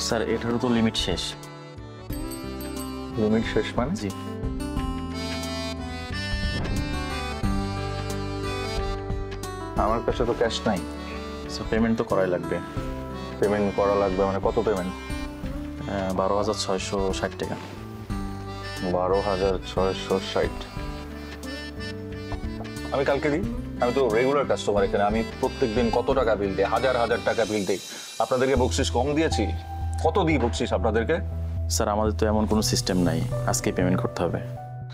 Sir এটারও তো limit শেষ। লিমিট শেষ মানে? জি আমার কাছে তো ক্যাশ নাই। স্যার পেমেন্ট তো করাই লাগবে। পেমেন্ট করা লাগবে মানে কত পেমেন্ট? 12,660 টাকা। 12,660। আমি কালকে দিই। আমি তো রেগুলার কাস্টমার এখানে। আমি প্রত্যেকদিন কত টাকা বিল দিই, হাজার হাজার টাকা বিল দিই। আপনাদেরকে বকশিস কম দিয়েছি? কত দিই বকশিস আপনাদেরকে? স্যার আমাদের তো এমন কোনো সিস্টেম নাই, আজকে পেমেন্ট করতে হবে।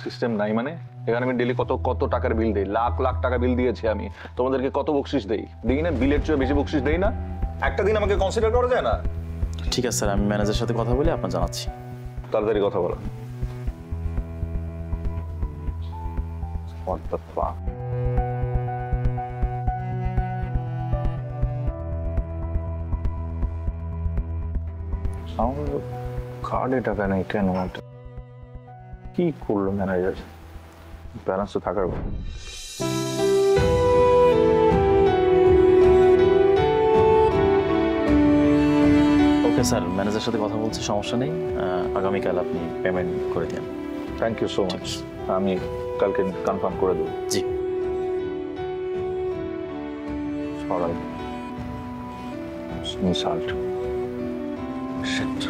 সিস্টেম নাই মানে? এখানে আমি ডেলি কত কত টাকার বিল দিই, লাখ লাখ টাকা বিল দিয়েছি আমি। তোমাদেরকে কত বকশিস দেই? দিই না? বিলের চেয়ে বেশি বকশিস দেই না? একটা দিন আমাকে কনসিডার করা যায় না? ঠিক আছে স্যার, আমি ম্যানেজারের সাথে কথা বলে আপনার জানাচ্ছি। তাড়াতাড়ি কথা বলো। What the fuck? আমার কার্ডে টাকা নেই কেন? কি করলো ম্যানেজার? ব্যালেন্স তো থাকার কথা। ওকে স্যার, ম্যানেজারের সাথে কথা বলছি, সমস্যা নেই। আগামীকাল আপনি পেমেন্ট করে দিন। Thank you so much. আমি কালকে কনফার্ম করে দেবো। জি। সরাই ইনসাল্ট। শিট।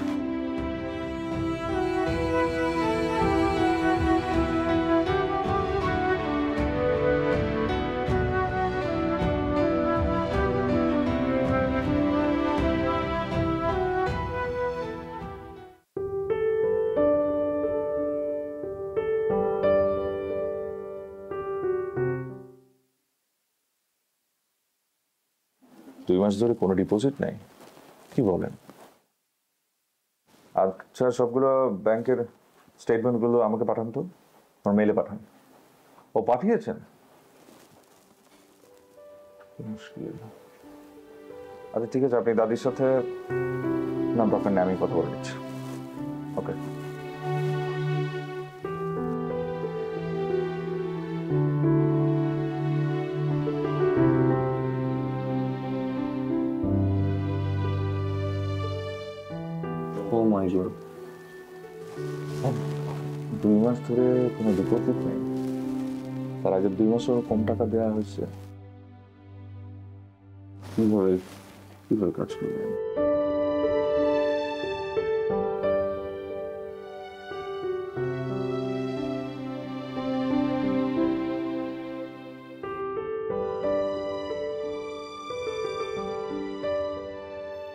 দুই মাস ধরে কোনো ডিপোজিট নেই? কি বলেন? আচ্ছা, সবগুলো ব্যাংকের স্টেটমেন্টগুলো আমাকে পাঠান তো, আমার মেইলে পাঠান। ও পাঠিয়েছেন? মুশকিল। আচ্ছা ঠিক আছে, আপনি দাদির সাথে না দরকার নেই, আমি কথা বলে নিচ্ছি। ওকে। ও মাই গড, 2 মাস ধরে কোনো ডিপোজিট নেই। তার আগে 2 মাসও কম টাকা দেওয়া হয়েছে। কিভাবে কিভাবে কাজ করবেন?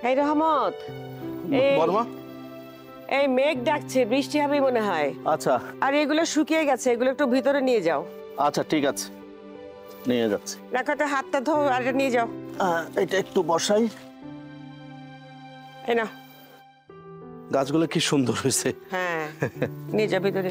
এই রহমত, বর্মা, এই মেঘ ডাকছে, বৃষ্টি হবে মনে হয়। আচ্ছা আর এগুলো শুকিয়ে গেছে, এগুলো একটু ভিতরে নিয়ে যাও। আচ্ছা ঠিক আছে, নিয়ে যাচ্ছি। দেখো তো, হাতটা ধো আর এটা নিয়ে যাও। এটা একটু বসাই। এই না, গাছগুলো কি সুন্দর হয়েছে। হ্যাঁ নিয়ে যাও ভিতরে।